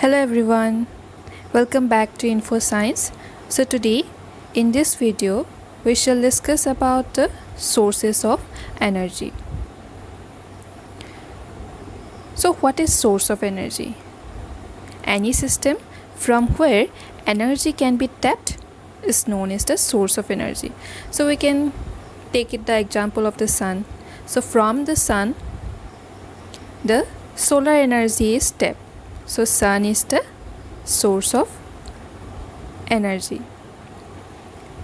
Hello everyone, welcome back to InfoScience. So today in this video we shall discuss about the sources of energy. So what is source of energy? Any system from where energy can be tapped is known as the source of energy. So we can take it the example of the sun. So from the sun the solar energy is tapped. So sun is the source of energy.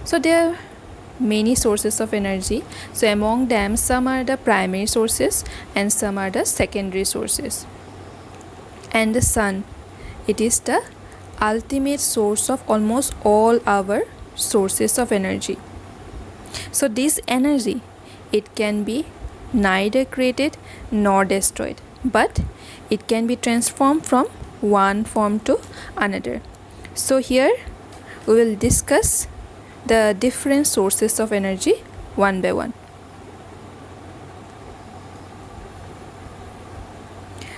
So there are many sources of energy. So among them some are the primary sources and some are the secondary sources. And the sun, it is the ultimate source of almost all our sources of energy. So this energy, it can be neither created nor destroyed, but it can be transformed from one form to another. So here we will discuss the different sources of energy one by one.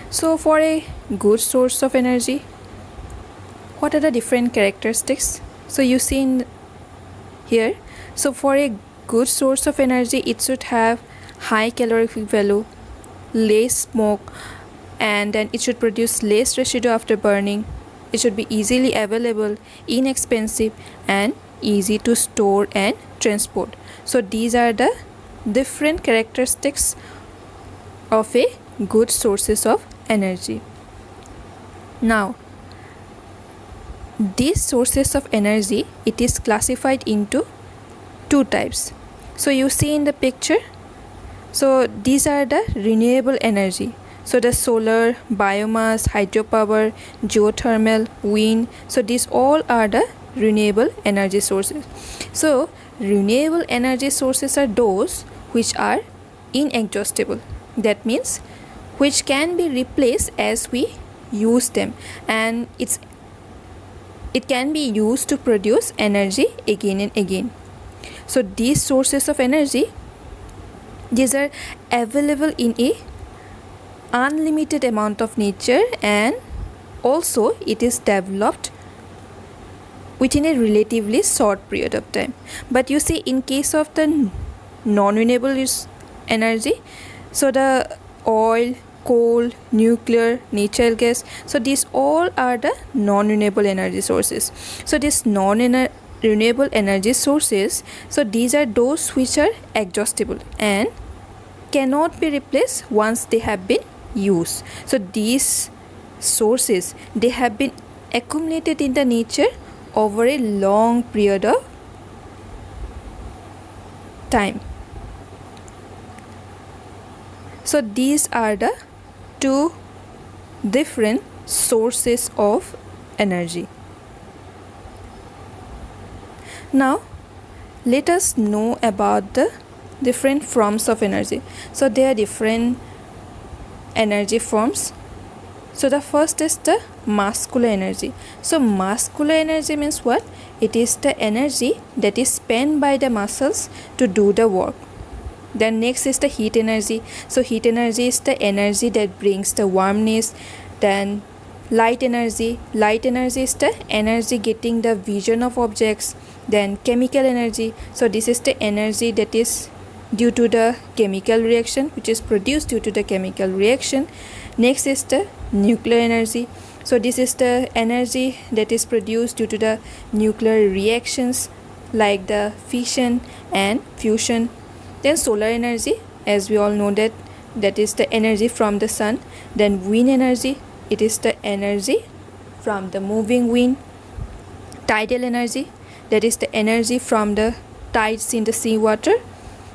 So for a good source of energy, what are the different characteristics? So you see in here, so for a good source of energy, it should have high calorific value, less smoke, and then it should produce less residue after burning. It should be easily available, inexpensive, and easy to store and transport. So these are the different characteristics of a good sources of energy. Now these sources of energy, it is classified into two types. So you see in the picture, so these are the renewable energy. So the solar, biomass, hydropower, geothermal, wind, so these all are the renewable energy sources. So renewable energy sources are those which are inexhaustible. That means which can be replaced as we use them, and it can be used to produce energy again and again. So these sources of energy, these are available in a unlimited amount of nature, and also it is developed within a relatively short period of time. But you see in case of the non-renewable energy, so the oil, coal, nuclear, natural gas, so these all are the non-renewable energy sources. So these non-renewable energy sources, so these are those which are exhaustible and cannot be replaced once they have been used. So these sources, they have been accumulated in the nature over a long period of time. So these are the two different sources of energy. Now let us know about the different forms of energy. So there are different energy forms. So the first is the muscular energy. So muscular energy means what? It is the energy that is spent by the muscles to do the work. Then next is the heat energy. So heat energy is the energy that brings the warmness. Then light energy. Light energy is the energy getting the vision of objects. Then chemical energy. So this is the energy that is due to the chemical reaction, which is produced due to the chemical reaction. Next is the nuclear energy. So this is the energy that is produced due to the nuclear reactions like the fission and fusion. Then solar energy, as we all know that is the energy from the sun. Then wind energy, it is the energy from the moving wind. Tidal energy, that is the energy from the tides in the seawater.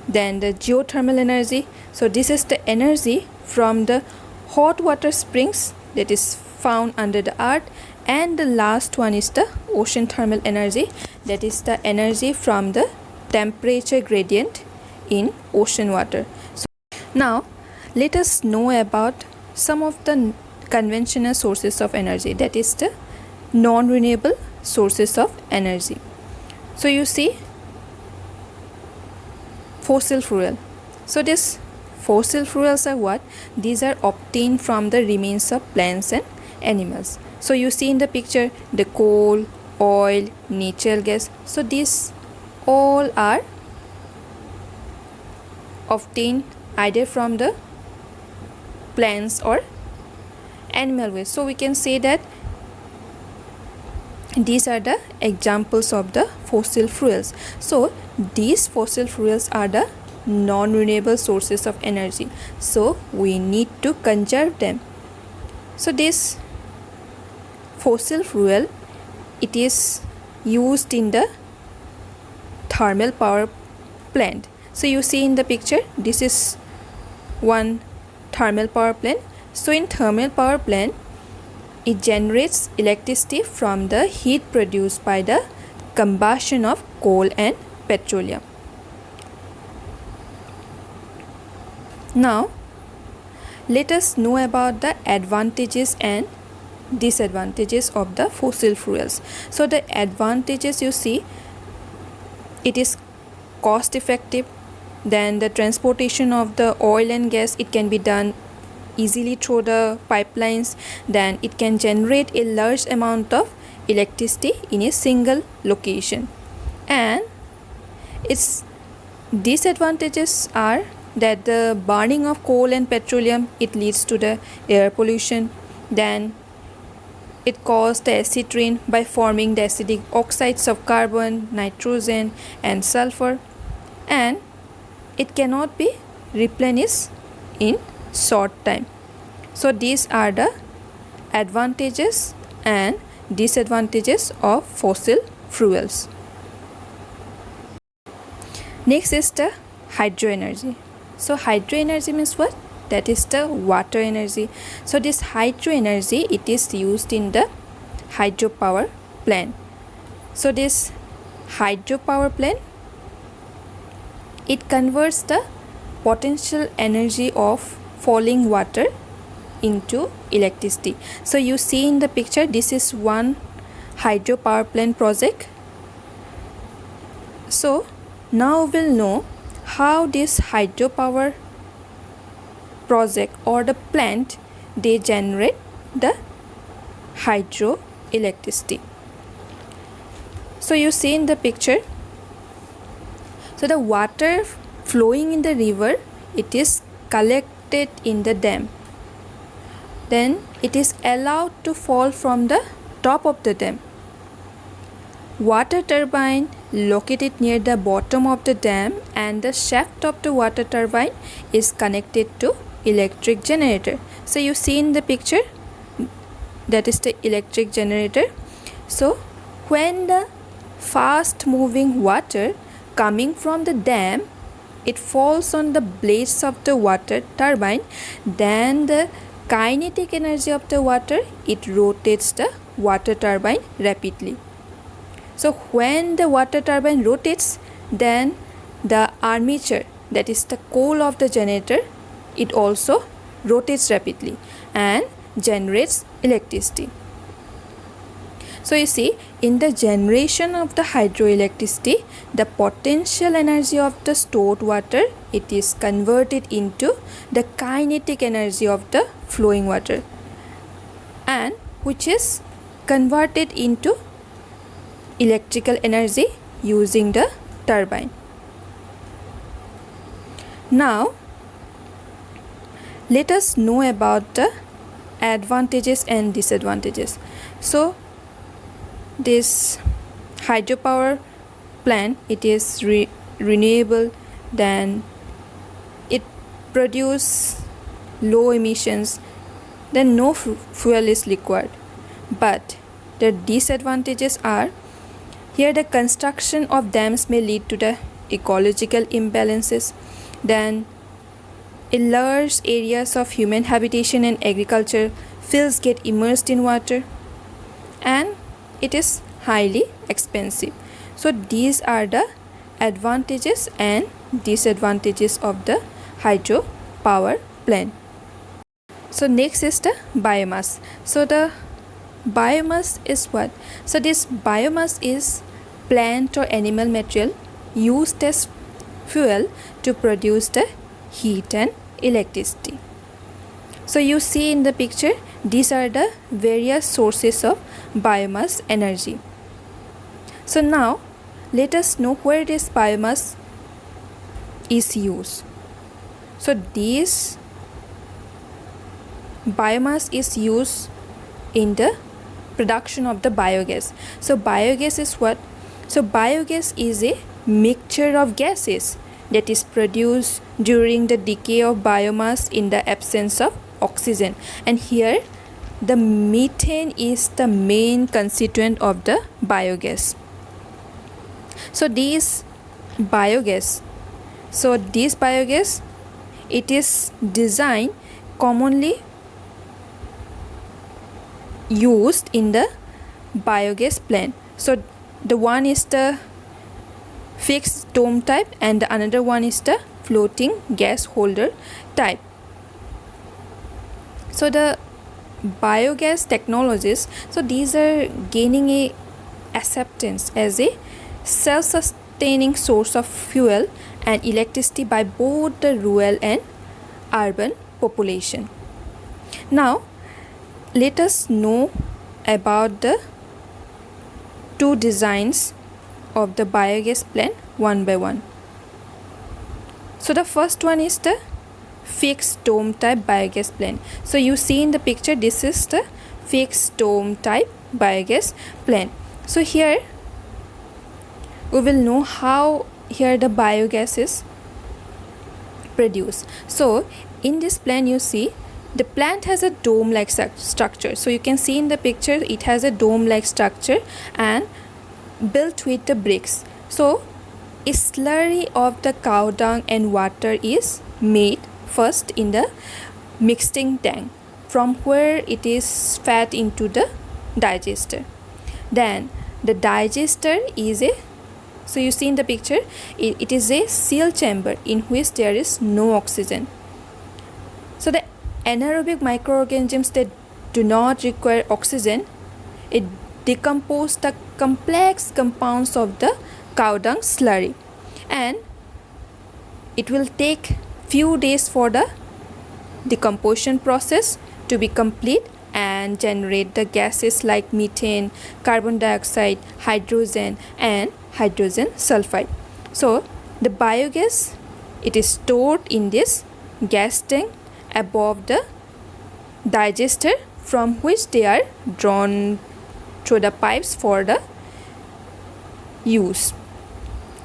Then the geothermal energy, so this is the energy from the hot water springs that is found under the earth. And the last one is the ocean thermal energy, that is the energy from the temperature gradient in ocean water. So now let us know about some of the conventional sources of energy, that is the non-renewable sources of energy. So you see fossil fuel. So this fossil fuels are what? These are obtained from the remains of plants and animals. So you see in the picture the coal, oil, natural gas. So these all are obtained either from the plants or animal waste. So we can say that these are the examples of the fossil fuels. So these fossil fuels are the non-renewable sources of energy. So we need to conserve them. So this fossil fuel, it is used in the thermal power plant. So you see in the picture, this is one thermal power plant. So in thermal power plant, it generates electricity from the heat produced by the combustion of coal and petroleum. Now, let us know about the advantages and disadvantages of the fossil fuels. So the advantages, you see, it is cost effective. Then the transportation of the oil and gas, it can be done easily through the pipelines. Then it can generate a large amount of electricity in a single location. And its disadvantages are that the burning of coal and petroleum, it leads to the air pollution. Then it causes the acid rain by forming the acidic oxides of carbon, nitrogen and sulfur, and it cannot be replenished in short time. So these are the advantages and disadvantages of fossil fuels. Next is the hydro energy. So hydro energy means what? That is the water energy. So this hydro energy, it is used in the hydropower plant. So this hydropower plant, it converts the potential energy of falling water into electricity. So you see in the picture, this is one hydropower plant project. So now we'll know how this hydropower project or the plant, they generate the hydroelectricity. So you see in the picture, so the water flowing in the river, it is collected in the dam. Then it is allowed to fall from the top of the dam. Water turbine located near the bottom of the dam, and the shaft of the water turbine is connected to electric generator. So you see in the picture, that is the electric generator. So when the fast moving water coming from the dam, it falls on the blades of the water turbine, then the kinetic energy of the water, it rotates the water turbine rapidly. So when the water turbine rotates, then the armature, that is the coil of the generator, it also rotates rapidly and generates electricity. So you see, in the generation of the hydroelectricity, the potential energy of the stored water, it is converted into the kinetic energy of the flowing water, and which is converted into electrical energy using the turbine. Now let us know about the advantages and disadvantages. So this hydropower plant, it is renewable, then it produces low emissions, then no fuel is required. But the disadvantages are, here the construction of dams may lead to the ecological imbalances. Then in large areas of human habitation and agriculture, fields get immersed in water, and it is highly expensive. So these are the advantages and disadvantages of the hydropower plant. So next is the biomass. So the biomass is what? So this biomass is plant or animal material used as fuel to produce the heat and electricity. So you see in the picture, these are the various sources of biomass energy. So now let us know where this biomass is used. So this biomass is used in the production of the biogas. So biogas is what? So biogas is a mixture of gases that is produced during the decay of biomass in the absence of oxygen. And here the methane is the main constituent of the biogas. So this biogas, it is designed commonly used in the biogas plant. So the one is the fixed dome type and the another one is the floating gas holder type. So the biogas technologies, so these are gaining a acceptance as a self-sustaining source of fuel and electricity by both the rural and urban population. Now let us know about the two designs of the biogas plant one by one. So the first one is the fixed dome type biogas plant. So you see in the picture, this is the fixed dome type biogas plant. So here we will know how here the biogas is produced. So in this plant you see the plant has a dome like structure. So you can see in the picture it has a dome like structure and built with the bricks. So a slurry of the cow dung and water is made first in the mixing tank, from where it is fed into the digester. Then the digester is a, so you see in the picture it is a sealed chamber in which there is no oxygen. So the anaerobic microorganisms that do not require oxygen, it decompose the complex compounds of the cow dung slurry, and it will take few days for the decomposition process to be complete and generate the gases like methane, carbon dioxide, hydrogen and hydrogen sulfide. So the biogas, it is stored in this gas tank above the digester, from which they are drawn through the pipes for the use.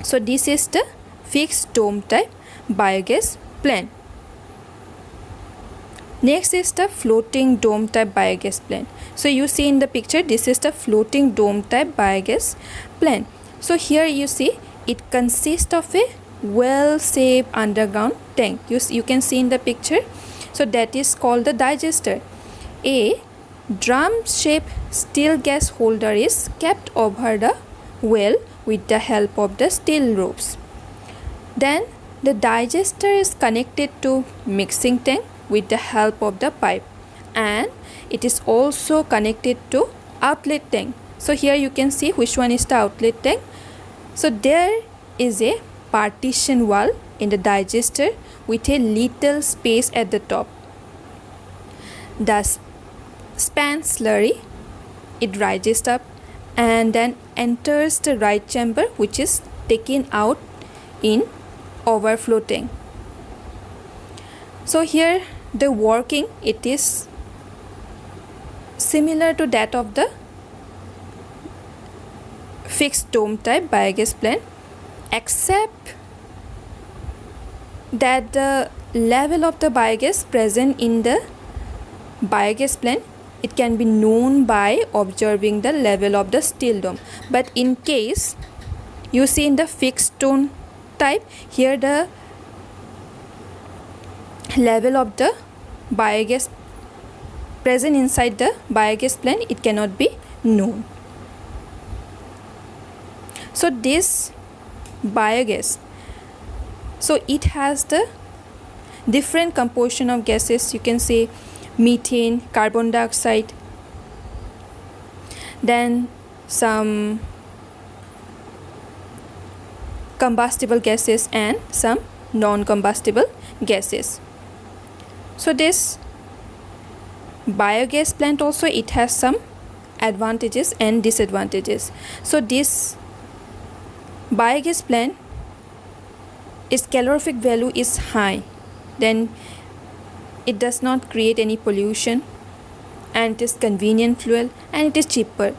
So this is the fixed dome type biogas plant. Next is the floating dome type biogas plant. So you see in the picture, this is the floating dome type biogas plant. So here you see it consists of a well-shaped underground tank. You can see in the picture. So that is called the digester. A drum-shaped steel gas holder is kept over the well with the help of the steel ropes. Then the digester is connected to mixing tank with the help of the pipe, and it is also connected to outlet tank. So here you can see which one is the outlet tank. So there is a partition wall in the digester with a little space at the top. The span slurry, it rises up and then enters the right chamber, which is taken out in overflow tank. So here the working, it is similar to that of the fixed dome type biogas plant, except that the level of the biogas present in the biogas plant, it can be known by observing the level of the steel dome. But in case you see in the fixed dome type, here the level of the biogas present inside the biogas plant, it cannot be known. So this biogas, so it has the different composition of gases. You can say methane, carbon dioxide, then some combustible gases and some non-combustible gases. So this biogas plant also, it has some advantages and disadvantages. So this biogas plant, its calorific value is high, then it does not create any pollution, and it is convenient fuel, and it is cheaper.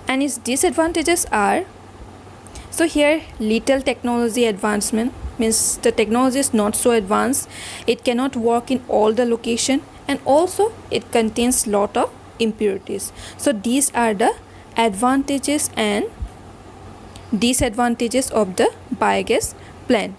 And its disadvantages are, so here little technology advancement, means the technology is not so advanced, it cannot work in all the location, and also it contains lot of impurities. So these are the advantages and disadvantages of the biogas plant.